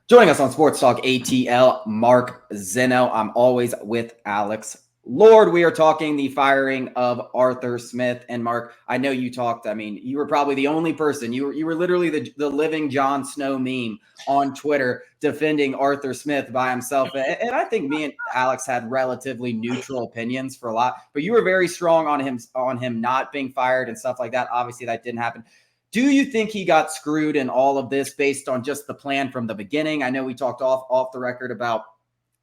Joining us on Sports Talk ATL, Mark Zeno. I'm always with Alex Lord. We are talking the firing of Arthur Smith. And Mark, I know you talked. I mean, you were probably the only person. You were literally the living Jon Snow meme on Twitter defending Arthur Smith by himself. And I think me and Alex had relatively neutral opinions for a lot, but you were very strong on him not being fired and stuff like that. Obviously, that didn't happen. Do you think he got screwed in all of this based on just the plan from the beginning? I know we talked off the record about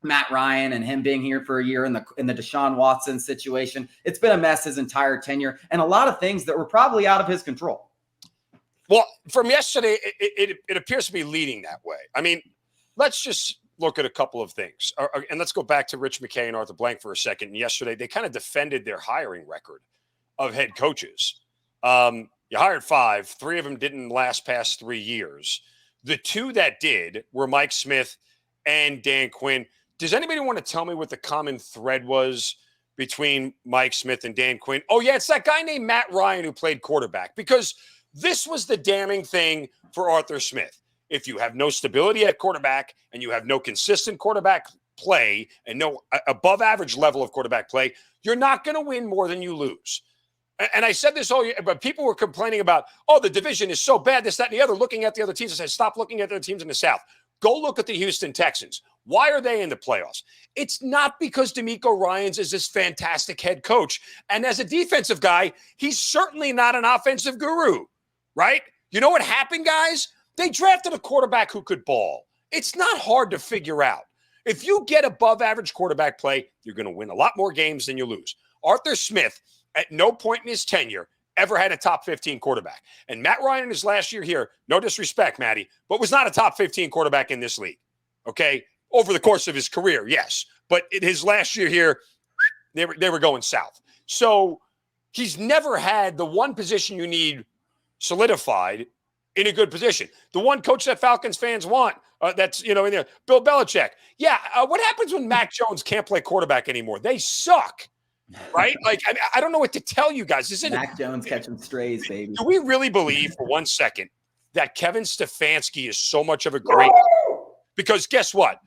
Matt Ryan and him being here for a year in the Deshaun Watson situation. It's been a mess his entire tenure, and a lot of things that were probably out of his control. Well, from yesterday, it appears to be leading that way. I mean, let's just look at a couple of things. And let's go back to Rich McKay and Arthur Blank for a second. And yesterday, they kind of defended their hiring record of head coaches. You hired 5. 3 of them didn't last past 3 years. The 2 that did were Mike Smith and Dan Quinn. Does anybody want to tell me what the common thread was between Mike Smith and Dan Quinn? Oh, yeah, it's that guy named Matt Ryan who played quarterback, because this was the damning thing for Arthur Smith. If you have no stability at quarterback and you have no consistent quarterback play and no above average level of quarterback play, you're not going to win more than you lose. And I said this all year, but people were complaining about, oh, the division is so bad, this, that, and the other, looking at the other teams. I said, stop looking at the teams in the South. Go look at the Houston Texans. Why are they in the playoffs? It's not because DeMeco Ryans is this fantastic head coach. And as a defensive guy, he's certainly not an offensive guru, right? You know what happened, guys? They drafted a quarterback who could ball. It's not hard to figure out. If you get above average quarterback play, you're going to win a lot more games than you lose. Arthur Smith, at no point in his tenure, ever had a top 15 quarterback. And Matt Ryan in his last year here, no disrespect, Matty, but was not a top 15 quarterback in this league, okay? Over the course of his career, yes. But in his last year here, they were going south. So he's never had the one position you need solidified in a good position. The one coach that Falcons fans want, that's, in there, Bill Belichick. Yeah, what happens when Mac Jones can't play quarterback anymore? They suck. Right? Like, I don't know what to tell you guys. Mac Jones catching strays, baby. Do we really believe for 1 second that Kevin Stefanski is so much of a great? Because guess what?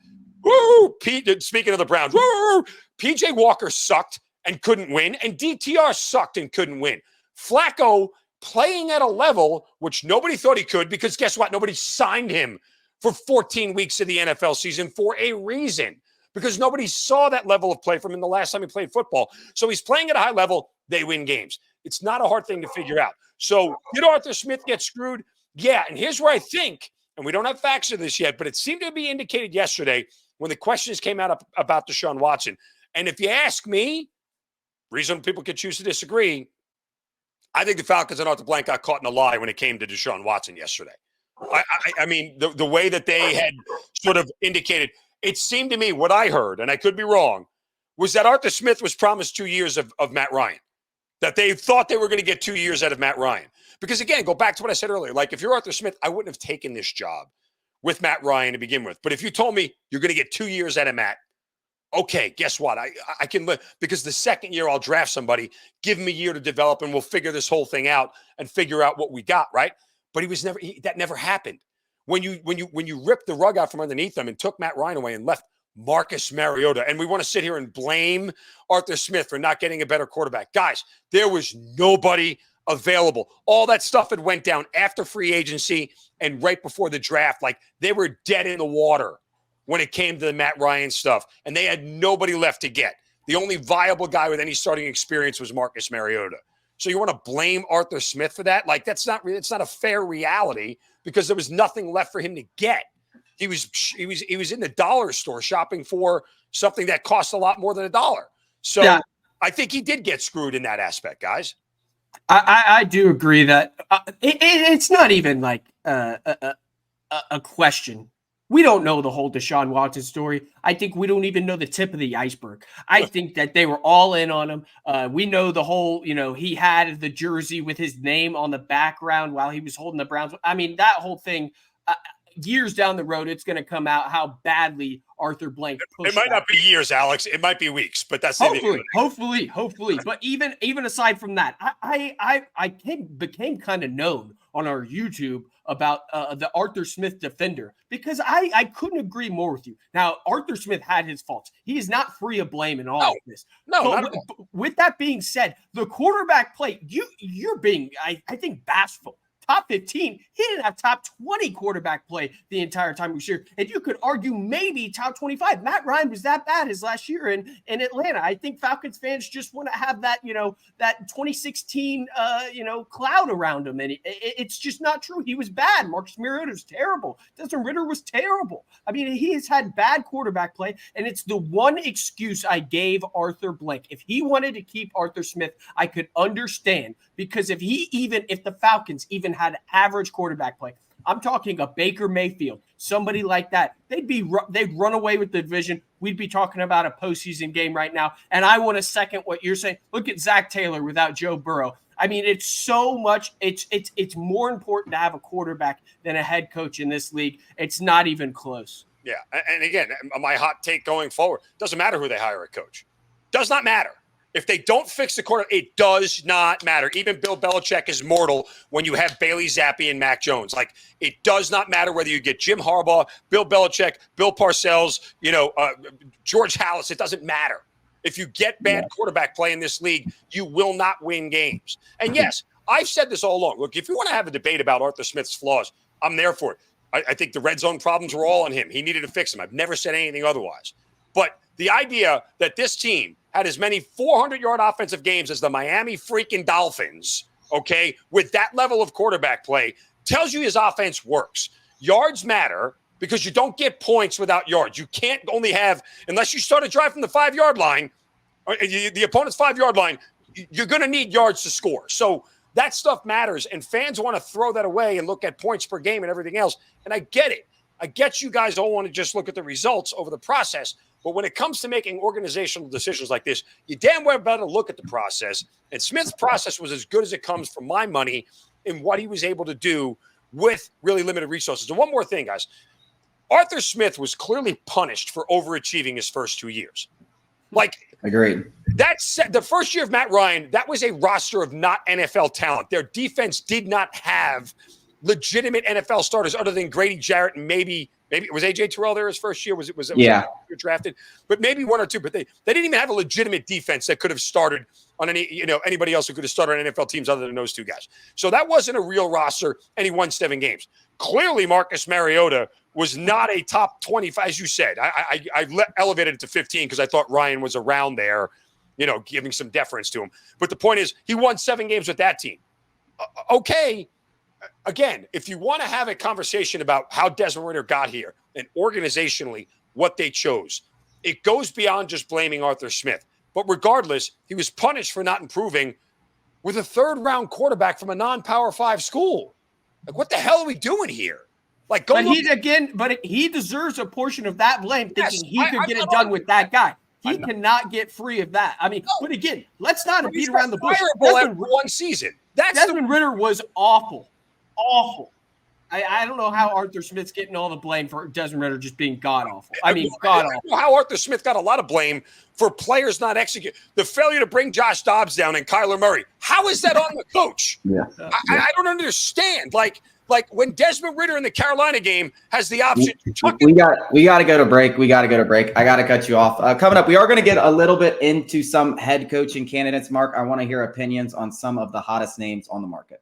Woo! Speaking of the Browns, woo! PJ Walker sucked and couldn't win, and DTR sucked and couldn't win. Flacco playing at a level which nobody thought he could, because guess what? Nobody signed him for 14 weeks of the NFL season for a reason. Because nobody saw that level of play from him the last time he played football. So he's playing at a high level. They win games. It's not a hard thing to figure out. So did Arthur Smith get screwed? Yeah, and here's where I think, and we don't have facts of this yet, but it seemed to be indicated yesterday when the questions came out about Deshaun Watson. And if you ask me, reason people could choose to disagree, I think the Falcons and Arthur Blank got caught in a lie when it came to Deshaun Watson yesterday. I mean, the way that they had sort of indicated – it seemed to me, what I heard, and I could be wrong, was that Arthur Smith was promised 2 years of Matt Ryan, that they thought they were going to get 2 years out of Matt Ryan. Because, again, go back to what I said earlier. Like, if you're Arthur Smith, I wouldn't have taken this job with Matt Ryan to begin with. But if you told me you're going to get 2 years out of Matt, okay, guess what? I can live, because the second year I'll draft somebody, give him a year to develop, and we'll figure this whole thing out and figure out what we got, right? But that never happened. When you ripped the rug out from underneath them and took Matt Ryan away and left Marcus Mariota, and we want to sit here and blame Arthur Smith for not getting a better quarterback. Guys, there was nobody available. All that stuff had went down after free agency and right before the draft. Like, they were dead in the water when it came to the Matt Ryan stuff, and they had nobody left to get. The only viable guy with any starting experience was Marcus Mariota. So you want to blame Arthur Smith for that? Like, it's not a fair reality, because there was nothing left for him to get. He was in the dollar store shopping for something that cost a lot more than $1. So yeah. I think he did get screwed in that aspect, guys. I do agree that it's not even like a question. We don't know the whole Deshaun Watson story. I think we don't even know the tip of the iceberg. I think that they were all in on him. We know the whole, he had the jersey with his name on the background while he was holding the Browns. I mean, that whole thing, years down the road, it's going to come out how badly Arthur Blank pushed. It might not be years, Alex. It might be weeks, but that's hopefully. But even aside from that, I became kind of known on our YouTube about the Arthur Smith defender, because I couldn't agree more with you. Now, Arthur Smith had his faults. He is not free of blame in all of this. No, with that being said, the quarterback play, you're being, I think, bashful. Top 15, he didn't have top 20 quarterback play the entire time he was here. And you could argue maybe top 25. Matt Ryan was that bad his last year in Atlanta. I think Falcons fans just want to have that, that 2016, cloud around him. And it's just not true. He was bad. Marcus Mariota was terrible. Desmond Ridder was terrible. I mean, he has had bad quarterback play. And it's the one excuse I gave Arthur Blank. If he wanted to keep Arthur Smith, I could understand. Because if the Falcons even had average quarterback play, I'm talking a Baker Mayfield, somebody like that, they'd run away with the division. We'd be talking about a postseason game right now. And I want to second what you're saying. Look at Zach Taylor without Joe Burrow. I mean, it's so much. It's more important to have a quarterback than a head coach in this league. It's not even close. Yeah, and again, my hot take going forward, doesn't matter who they hire a coach. Does not matter. If they don't fix the quarterback, it does not matter. Even Bill Belichick is mortal when you have Bailey Zappi and Mac Jones. Like, it does not matter whether you get Jim Harbaugh, Bill Belichick, Bill Parcells, George Halas. It doesn't matter. If you get bad quarterback play in this league, you will not win games. And yes, I've said this all along. Look, if you want to have a debate about Arthur Smith's flaws, I'm there for it. I think the red zone problems were all on him. He needed to fix them. I've never said anything otherwise. But the idea that this team had as many 400-yard offensive games as the Miami freaking Dolphins, okay, with that level of quarterback play, tells you his offense works. Yards matter because you don't get points without yards. You can't only have, unless you start a drive from the 5-yard line, or the opponent's 5-yard line, you're going to need yards to score. So that stuff matters, and fans want to throw that away and look at points per game and everything else. And I get it. I get you guys don't want to just look at the results over the process. But when it comes to making organizational decisions like this, you damn well better look at the process. And Smith's process was as good as it comes for my money in what he was able to do with really limited resources. And one more thing, guys. Arthur Smith was clearly punished for overachieving his first 2 years. Agreed. The first year of Matt Ryan, that was a roster of not NFL talent. Their defense did not have legitimate NFL starters other than Grady Jarrett and maybe was AJ Terrell there his first year? Was drafted, but maybe one or two. But they didn't even have a legitimate defense that could have started on anybody else who could have started on NFL teams other than those two guys. So that wasn't a real roster, and he won 7 games. Clearly, Marcus Mariota was not a top 25, as you said. I elevated it to 15 because I thought Ryan was around there, giving some deference to him. But the point is, he won 7 games with that team. Okay. Again, if you want to have a conversation about how Desmond Ridder got here and organizationally what they chose, it goes beyond just blaming Arthur Smith. But regardless, he was punished for not improving with a 3rd-round quarterback from a non-Power 5 school. Like, what the hell are we doing here? But he deserves a portion of that blame, thinking he could get it done with that guy. He cannot get free of that. I mean, but again, let's not beat around the bush. One season. Desmond Ridder was awful. I don't know how Arthur Smith's getting all the blame for Desmond Ridder just being god-awful. I don't know how Arthur Smith got a lot of blame for players not executing. The failure to bring Josh Dobbs down and Kyler Murray. How is that on the coach? I don't understand. Like when Desmond Ridder in the Carolina game has the option to tuck it. We got to go to break. I got to cut you off. Coming up, we are going to get a little bit into some head coaching candidates. Mark, I want to hear opinions on some of the hottest names on the market.